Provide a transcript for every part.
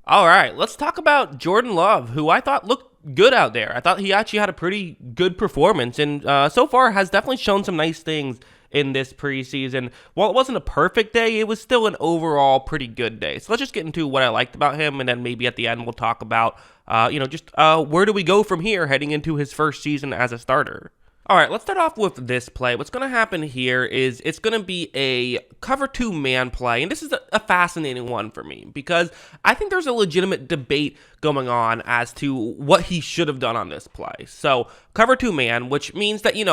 All right, let's talk about Jordan Love, who I thought looked good out there. I thought he actually had a pretty good performance, and so far has definitely shown some nice things in this preseason. While it wasn't a perfect day, it was still an overall pretty good day. So let's just get into what I liked about him, and then maybe at the end we'll talk about, where do we go from here heading into his first season as a starter. All right, let's start off with this play. What's going to happen here is it's going to be a cover two man play, and this is a fascinating one for me because I think there's a legitimate debate going on as to what he should have done on this play. So cover two man, which means that, kind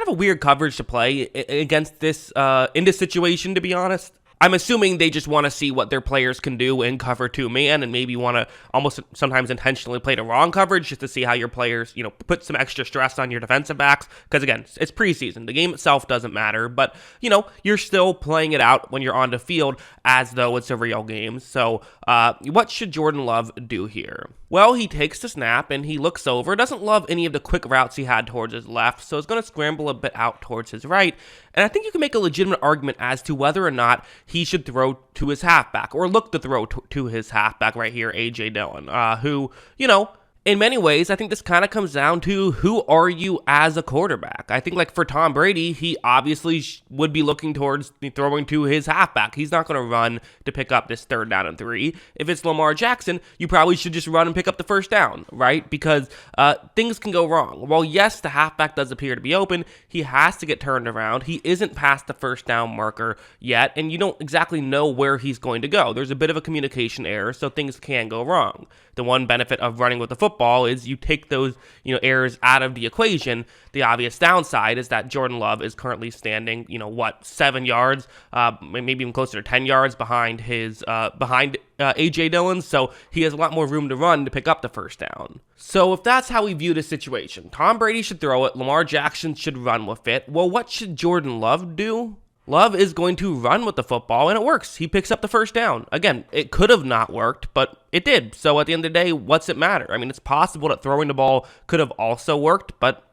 of a weird coverage to play against this in this situation, to be honest. I'm assuming they just want to see what their players can do in cover two man and maybe want to almost sometimes intentionally play the wrong coverage just to see how your players, put some extra stress on your defensive backs. Because again, it's preseason. The game itself doesn't matter, but, you're still playing it out when you're on the field as though it's a real game. So what should Jordan Love do here? Well, he takes the snap and he looks over, doesn't love any of the quick routes he had towards his left, so he's going to scramble a bit out towards his right. And I think you can make a legitimate argument as to whether or not he should throw to his halfback or look to throw to his halfback right here, A.J. Dillon, who, in many ways, I think this kind of comes down to who are you as a quarterback. I think like for Tom Brady, he obviously would be looking towards throwing to his halfback. He's not going to run to pick up this 3rd down and 3. If it's Lamar Jackson, you probably should just run and pick up the 1st down, right? Because things can go wrong. While yes, the halfback does appear to be open, he has to get turned around. He isn't past the 1st down marker yet, and you don't exactly know where he's going to go. There's a bit of a communication error, so things can go wrong. The one benefit of running with the football is you take those, errors out of the equation. The obvious downside is that Jordan Love is currently standing, 7 yards, maybe even closer to 10 yards behind his A.J. Dillon, so he has a lot more room to run to pick up the 1st down. So if that's how we view the situation, Tom Brady should throw it, Lamar Jackson should run with it. Well, what should Jordan Love do? Love is going to run with the football, and it works. He picks up the 1st down. Again, it could have not worked, but it did. So at the end of the day, what's it matter? I mean, it's possible that throwing the ball could have also worked, but,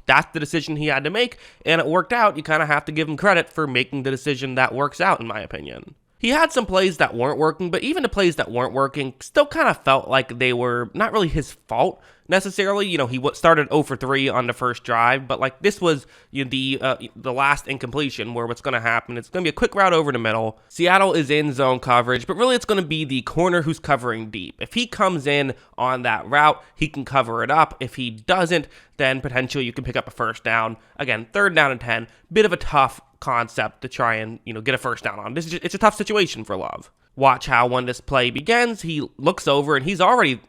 that's the decision he had to make, and it worked out. You kind of have to give him credit for making the decision that works out, in my opinion. He had some plays that weren't working, but even the plays that weren't working still kind of felt like they were not really his fault necessarily. He started 0 for 3 on the first drive, but like this was the last incompletion where what's going to happen, it's going to be a quick route over the middle. Seattle is in zone coverage, but really it's going to be the corner who's covering deep. If he comes in on that route, he can cover it up. If he doesn't, then potentially you can pick up a 1st down. Again, 3rd down and 10, bit of a tough concept to try and, get a 1st down on. It's a tough situation for Love. Watch how when this play begins, he looks over and he's already,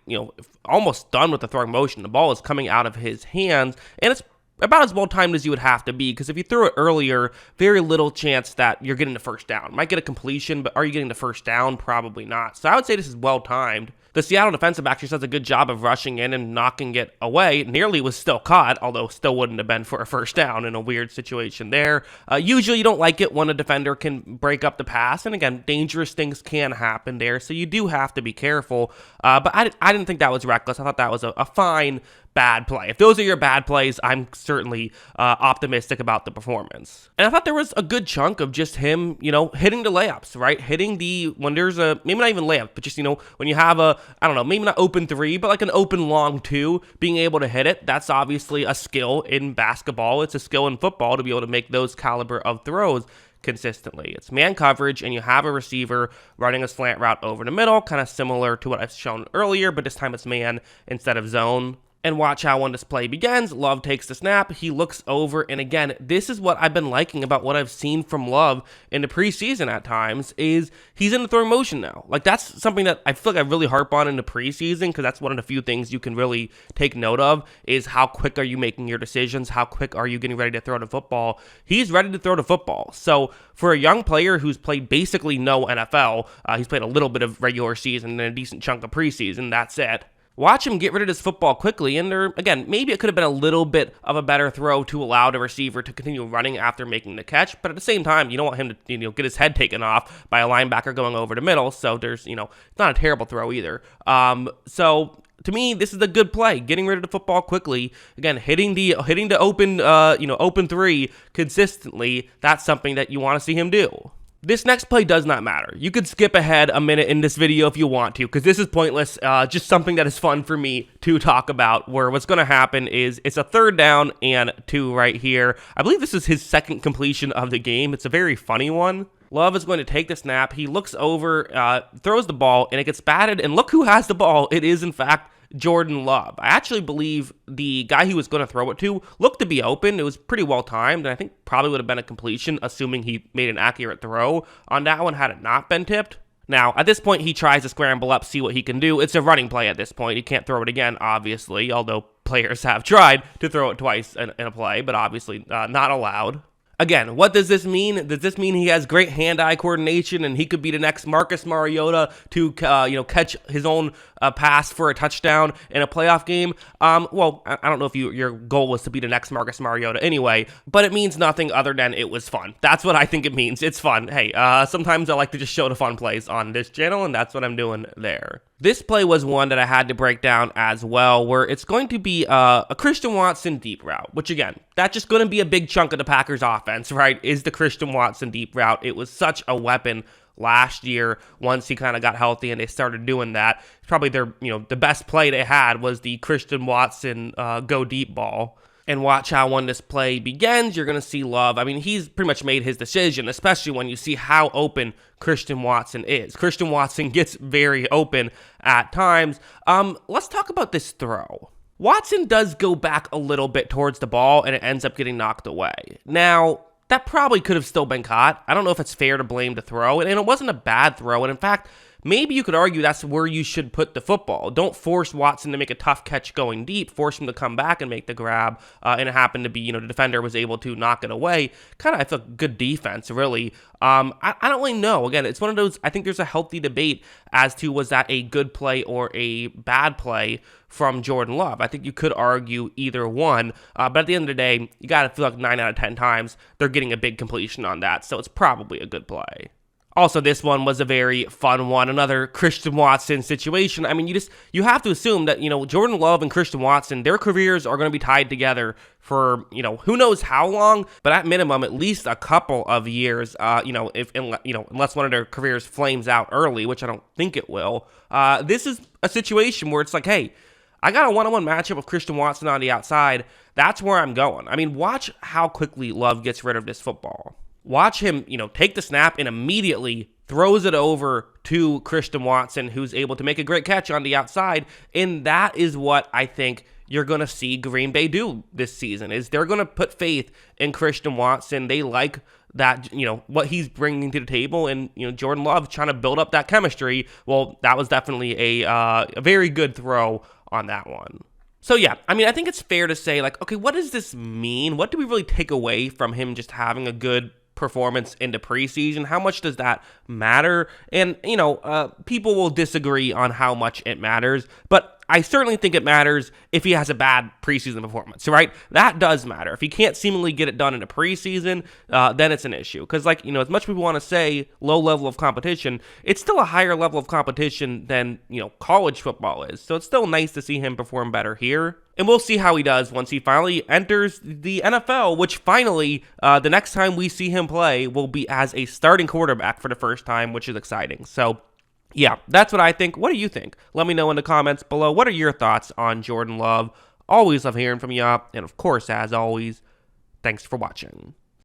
almost done with the throwing motion. The ball is coming out of his hands, and it's about as well timed as you would have to be, because if you threw it earlier, very little chance that you're getting the 1st down. Might get a completion, but are you getting the 1st down? Probably not. So I would say this is well timed. The Seattle defensive actually does a good job of rushing in and knocking it away. Nearly was still caught, although still wouldn't have been for a 1st down in a weird situation there. Usually you don't like it when a defender can break up the pass, and again, dangerous things can happen there, so you do have to be careful. But I didn't think that was reckless. I thought that was a fine bad play. If those are your bad plays, I'm certainly optimistic about the performance. And I thought there was a good chunk of just him, hitting the layups, right? Hitting when there's maybe not even layup, but just, when you have maybe not open 3, but like an open long 2, being able to hit it, that's obviously a skill in basketball. It's a skill in football to be able to make those caliber of throws consistently. It's man coverage, and you have a receiver running a slant route over the middle, kind of similar to what I've shown earlier, but this time it's man instead of zone. And watch how when this play begins, Love takes the snap, he looks over, and again, this is what I've been liking about what I've seen from Love in the preseason at times, is he's in the throwing motion now. Like, that's something that I feel like I really harp on in the preseason, because that's one of the few things you can really take note of, is how quick are you making your decisions, how quick are you getting ready to throw the football. He's ready to throw the football. So for a young player who's played basically no NFL, he's played a little bit of regular season and a decent chunk of preseason, that's it. Watch him get rid of this football quickly, and again, maybe it could have been a little bit of a better throw to allow the receiver to continue running after making the catch, but at the same time, you don't want him to get his head taken off by a linebacker going over the middle, so there's, it's not a terrible throw either. So to me, this is a good play, getting rid of the football quickly. Again, hitting the open 3 consistently, that's something that you want to see him do. This next play does not matter. You could skip ahead a minute in this video if you want to, because this is pointless. Just something that is fun for me to talk about, where what's going to happen is it's a 3rd down and 2 right here. I believe this is his 2nd completion of the game. It's a very funny one. Love is going to take the snap. He looks over, throws the ball, and it gets batted. And look who has the ball. It is, in fact, Jordan Love. I actually believe the guy he was going to throw it to looked to be open. It was pretty well timed, and I think probably would have been a completion, assuming he made an accurate throw on that one had it not been tipped. Now, at this point, he tries to scramble up, see what he can do. It's a running play at this point. He can't throw it again, obviously, although players have tried to throw it twice in a play, but obviously not allowed. Again, what does this mean? Does this mean he has great hand-eye coordination and he could be the next Marcus Mariota to catch his own pass for a touchdown in a playoff game? Well, I don't know if your goal was to be the next Marcus Mariota anyway, but it means nothing other than it was fun. That's what I think it means. It's fun. Hey, sometimes I like to just show the fun plays on this channel, and that's what I'm doing there. This play was one that I had to break down as well, where it's going to be a Christian Watson deep route, which again, that's just going to be a big chunk of the Packers offense, right? Is the Christian Watson deep route. It was such a weapon last year once he kind of got healthy and they started doing that. Probably their, the best play they had was the Christian Watson go deep ball. And watch how when this play begins, you're going to see Love. I mean, he's pretty much made his decision, especially when you see how open Christian Watson is. Christian Watson gets very open at times. Let's talk about this throw. Watson does go back a little bit towards the ball, and it ends up getting knocked away. Now, that probably could have still been caught. I don't know if it's fair to blame the throw, and it wasn't a bad throw. And in fact, maybe you could argue that's where you should put the football. Don't force Watson to make a tough catch going deep. Force him to come back and make the grab. And it happened to be, the defender was able to knock it away. Kind of, I feel, good defense, really. I don't really know. Again, it's one of those, I think there's a healthy debate as to was that a good play or a bad play from Jordan Love. I think you could argue either one. But at the end of the day, you got to feel like 9 out of 10 times they're getting a big completion on that. So it's probably a good play. Also, this one was a very fun one, another Christian Watson situation. I mean, you have to assume that, Jordan Love and Christian Watson, their careers are going to be tied together for, who knows how long, but at minimum, at least a couple of years, unless one of their careers flames out early, which I don't think it will. This is a situation where it's like, hey, I got a one-on-one matchup with Christian Watson on the outside. That's where I'm going. I mean, watch how quickly Love gets rid of this football. Watch him, take the snap and immediately throws it over to Christian Watson, who's able to make a great catch on the outside. And that is what I think you're going to see Green Bay do this season, is they're going to put faith in Christian Watson. They like that, what he's bringing to the table, and, Jordan Love trying to build up that chemistry. Well, that was definitely a very good throw on that one. So yeah, I mean, I think it's fair to say, like, okay, what does this mean? What do we really take away from him just having a good performance into preseason? How much does that matter? And, people will disagree on how much it matters, but I certainly think it matters if he has a bad preseason performance, right? That does matter. If he can't seemingly get it done in a preseason, then it's an issue. Because, as much as we want to say low level of competition, it's still a higher level of competition than, college football is. So it's still nice to see him perform better here. And we'll see how he does once he finally enters the NFL, which finally, the next time we see him play will be as a starting quarterback for the first time, which is exciting. So, yeah, that's what I think. What do you think? Let me know in the comments below. What are your thoughts on Jordan Love? Always love hearing from you. And of course, as always, thanks for watching.